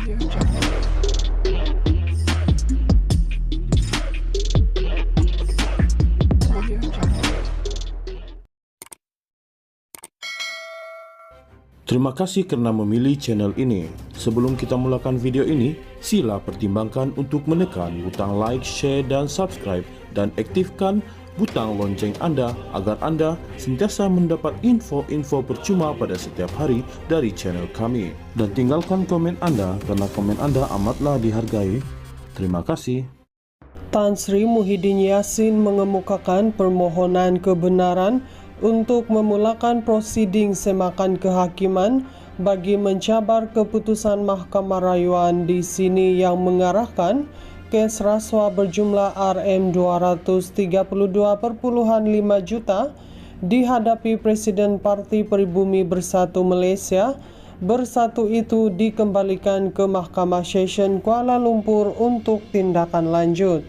Terima kasih karena memilih channel ini. Sebelum kita mulakan video ini, sila pertimbangkan untuk menekan butang like, share, dan subscribe, dan aktifkan butang lonceng Anda agar Anda sentiasa mendapat info-info percuma pada setiap hari dari channel kami. Dan tinggalkan komen Anda karena komen Anda amatlah dihargai. Terima kasih. Tan Sri Muhyiddin Yassin mengemukakan permohonan kebenaran untuk memulakan prosiding semakan kehakiman bagi mencabar keputusan Mahkamah Rayuan di sini yang mengarahkan kes rasuah berjumlah Rm232.5 juta dihadapi Presiden Parti Pribumi Bersatu Malaysia. Bersatu itu dikembalikan ke Mahkamah Session Kuala Lumpur untuk tindakan lanjut.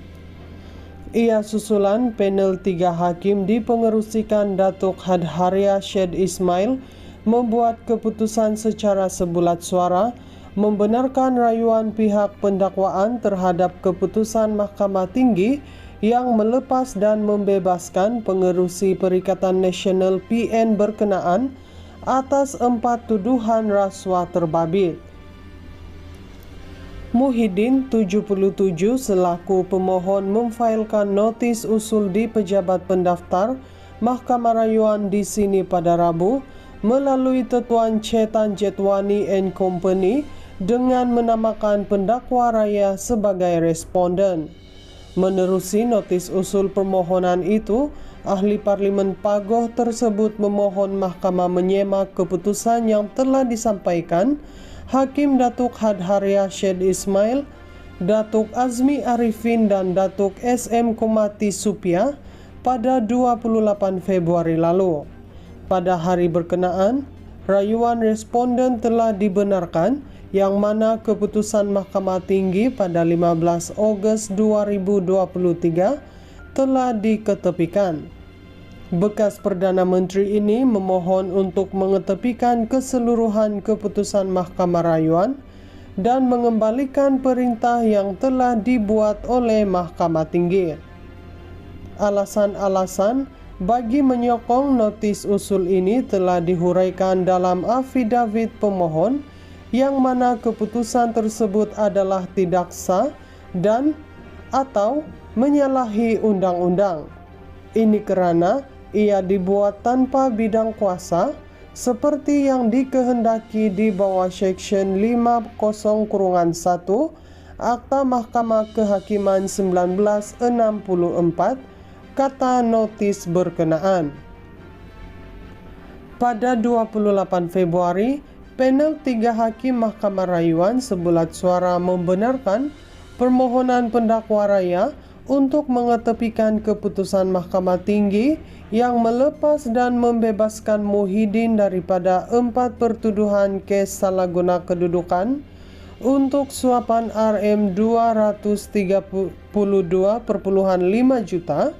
Ia susulan panel 3 hakim dipengerusikan Datuk Hadharia Syed Ismail membuat keputusan secara sebulat suara membenarkan rayuan pihak pendakwaan terhadap keputusan Mahkamah Tinggi yang melepas dan membebaskan pengerusi Perikatan Nasional PN berkenaan atas 4 tuduhan rasuah terbabit. Muhyiddin 77 selaku pemohon memfailkan notis usul di pejabat pendaftar Mahkamah Rayuan di sini pada Rabu melalui Tetuan Chetan Jetwani and Company dengan menamakan pendakwa raya sebagai responden. Menerusi notis usul permohonan itu, Ahli Parlimen Pagoh tersebut memohon Mahkamah menyemak keputusan yang telah disampaikan Hakim Datuk Hadharia Syed Ismail, Datuk Azmi Arifin dan Datuk SM Komati Supia pada 28 Februari lalu. Pada hari berkenaan, rayuan responden telah dibenarkan yang mana keputusan Mahkamah Tinggi pada 15 Ogos 2023 telah diketepikan. Bekas Perdana Menteri ini memohon untuk mengetepikan keseluruhan keputusan Mahkamah Rayuan dan mengembalikan perintah yang telah dibuat oleh Mahkamah Tinggi. Alasan-alasan bagi menyokong notis usul ini telah dihuraikan dalam afidavit pemohon yang mana keputusan tersebut adalah tidak sah dan atau menyalahi undang-undang. Ini kerana ia dibuat tanpa bidang kuasa seperti yang dikehendaki di bawah Seksyen 50-1 Akta Mahkamah Kehakiman 1964 kata notis berkenaan. Pada 28 Februari, panel 3 hakim Mahkamah Rayuan sebulat suara membenarkan permohonan pendakwa raya untuk mengetepikan keputusan Mahkamah Tinggi yang melepas dan membebaskan Muhyiddin daripada 4 pertuduhan kes salah guna kedudukan untuk suapan Rm232.5 juta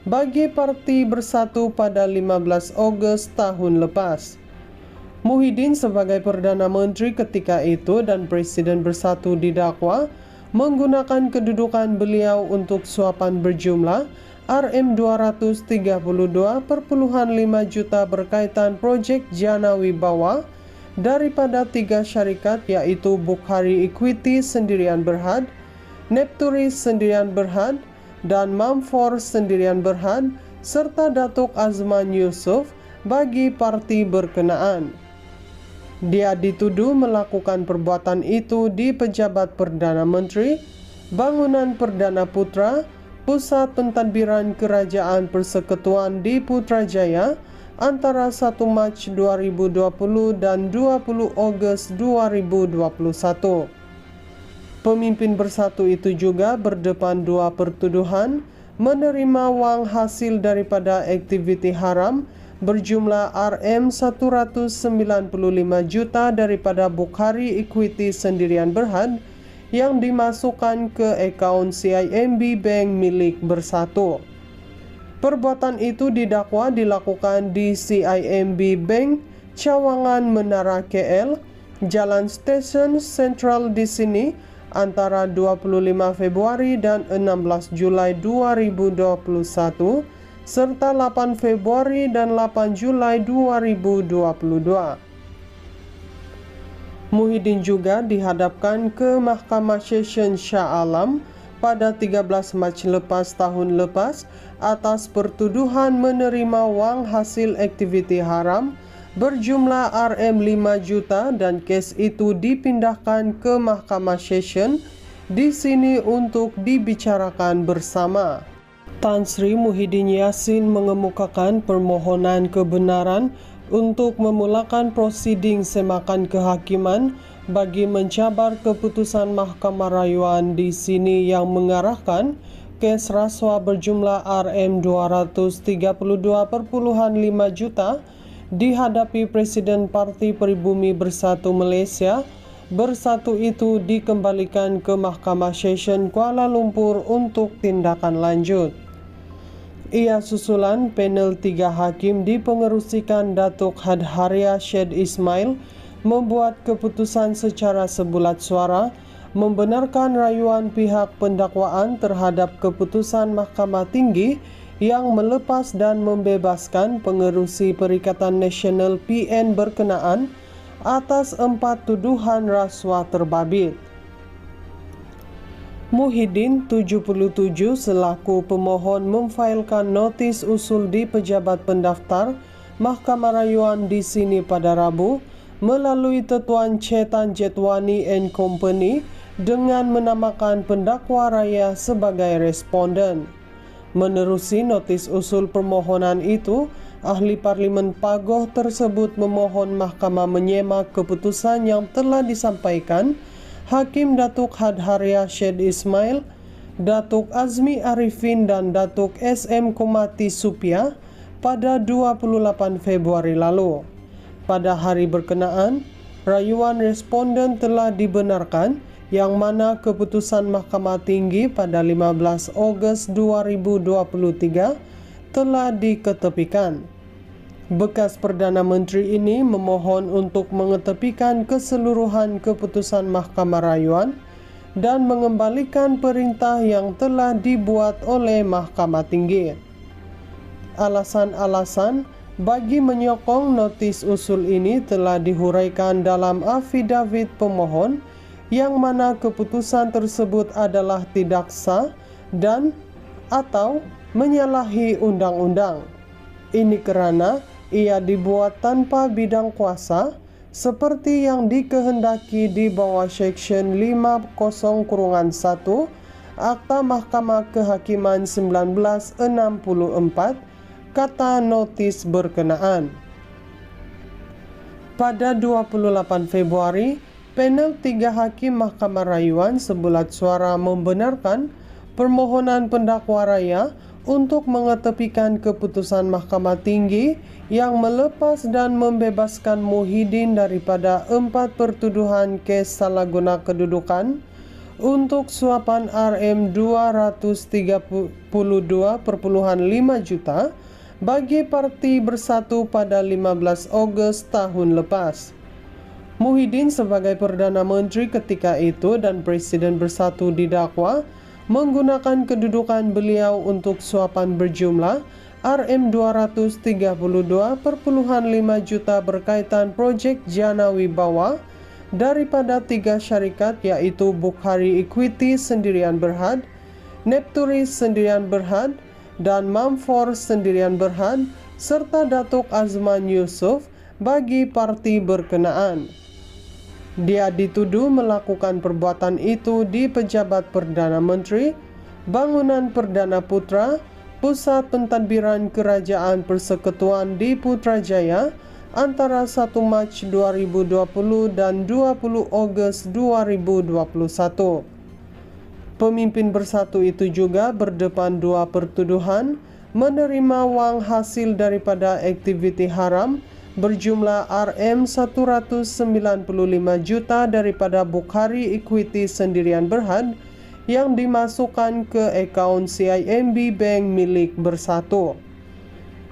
bagi Parti Bersatu pada 15 Ogos tahun lepas. Muhyiddin sebagai Perdana Menteri ketika itu dan Presiden Bersatu didakwa menggunakan kedudukan beliau untuk suapan berjumlah Rm232.5 juta berkaitan projek Jana Wibawa daripada 3 syarikat iaitu Bukhari Equity Sendirian Berhad, Nepturis Sendirian Berhad dan Mamfor Sendirian Berhad serta Datuk Azman Yusof bagi parti berkenaan. Dia dituduh melakukan perbuatan itu di Pejabat Perdana Menteri, Bangunan Perdana Putra, Pusat Pentadbiran Kerajaan Persekutuan di Putrajaya antara 1 Mac 2020 dan 20 Ogos 2021. Pemimpin Bersatu itu juga berdepan 2 pertuduhan menerima wang hasil daripada aktiviti haram berjumlah Rm195 juta daripada Bukhari Equity Sendirian Berhad yang dimasukkan ke akaun CIMB Bank milik Bersatu. Perbuatan itu didakwa dilakukan di CIMB Bank Cawangan Menara KL Jalan Stesen Sentral di sini antara 25 Februari dan 16 Julai 2021 serta 8 Februari dan 8 Julai 2022. Muhyiddin juga dihadapkan ke Mahkamah Session Shah Alam pada 13 Mac lepas tahun lepas atas pertuduhan menerima wang hasil aktiviti haram berjumlah Rm5 juta dan kes itu dipindahkan ke Mahkamah Session di sini untuk dibicarakan bersama. Tan Sri Muhyiddin Yassin mengemukakan permohonan kebenaran untuk memulakan prosiding semakan kehakiman bagi mencabar keputusan Mahkamah Rayuan di sini yang mengarahkan kes rasuah berjumlah Rm232.5 juta dihadapi Presiden Parti Pribumi Bersatu Malaysia. Bersatu itu dikembalikan ke Mahkamah Session Kuala Lumpur untuk tindakan lanjut. Ia susulan panel 3 hakim dipengerusikan Datuk Hadharia Syed Ismail membuat keputusan secara sebulat suara membenarkan rayuan pihak pendakwaan terhadap keputusan Mahkamah Tinggi yang melepas dan membebaskan pengerusi Perikatan Nasional PN berkenaan atas 4 tuduhan rasuah terbabit. Muhyiddin 77 selaku pemohon memfailkan notis usul di pejabat pendaftar Mahkamah Rayuan di sini pada Rabu melalui Tetuan Chetan Jetwani and Company dengan menamakan pendakwa raya sebagai responden. Menerusi notis usul permohonan itu, Ahli Parlimen Pagoh tersebut memohon Mahkamah menyemak keputusan yang telah disampaikan Hakim Datuk Hadharia Syed Ismail, Datuk Azmi Arifin dan Datuk SM Komati Supia pada 28 Februari lalu. Pada hari berkenaan, rayuan responden telah dibenarkan yang mana keputusan Mahkamah Tinggi pada 15 Ogos 2023 telah diketepikan. Bekas Perdana Menteri ini memohon untuk mengetepikan keseluruhan keputusan Mahkamah Rayuan dan mengembalikan perintah yang telah dibuat oleh Mahkamah Tinggi. Alasan-alasan bagi menyokong notis usul ini telah dihuraikan dalam afidavit pemohon yang mana keputusan tersebut adalah tidak sah dan atau menyalahi undang-undang. Ini kerana ia dibuat tanpa bidang kuasa seperti yang dikehendaki di bawah Seksyen 50-1 Akta Mahkamah Kehakiman 1964 kata notis berkenaan. Pada 28 Februari, panel 3 hakim Mahkamah Rayuan sebulat suara membenarkan permohonan pendakwa raya untuk mengetepikan keputusan Mahkamah Tinggi yang melepas dan membebaskan Muhyiddin daripada 4 pertuduhan kes salah guna kedudukan untuk suapan Rm232.5 juta bagi Parti Bersatu pada 15 Ogos tahun lepas. Muhyiddin sebagai Perdana Menteri ketika itu dan Presiden Bersatu didakwa menggunakan kedudukan beliau untuk suapan berjumlah Rm232.5 juta berkaitan projek Jana Wibawa daripada 3 syarikat iaitu Bukhari Equity Sendirian Berhad, Nepturis Sendirian Berhad dan Mamfor Sendirian Berhad serta Datuk Azman Yusof bagi parti berkenaan. Dia dituduh melakukan perbuatan itu di Pejabat Perdana Menteri, Bangunan Perdana Putra, Pusat Pentadbiran Kerajaan Persekutuan di Putrajaya antara 1 Mac 2020 dan 20 Ogos 2021. Pemimpin Bersatu itu juga berdepan 2 pertuduhan menerima wang hasil daripada aktiviti haram berjumlah Rm195 juta daripada Bukhari Equity Sendirian Berhad yang dimasukkan ke akaun CIMB Bank milik Bersatu.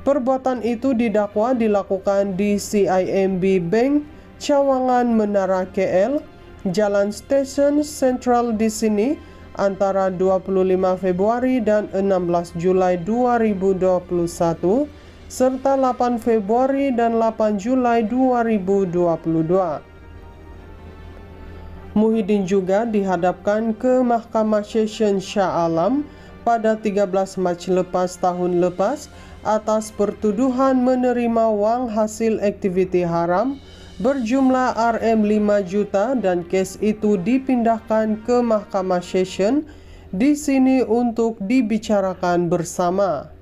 Perbuatan itu didakwa dilakukan di CIMB Bank Cawangan Menara KL, Jalan Stesen Sentral di sini antara 25 Februari dan 16 Julai 2021 serta 8 Februari dan 8 Julai 2022. Muhyiddin juga dihadapkan ke Mahkamah Session Shah Alam pada 13 Mac lepas tahun lepas atas pertuduhan menerima wang hasil aktiviti haram berjumlah Rm5 juta dan kes itu dipindahkan ke Mahkamah Session di sini untuk dibicarakan bersama.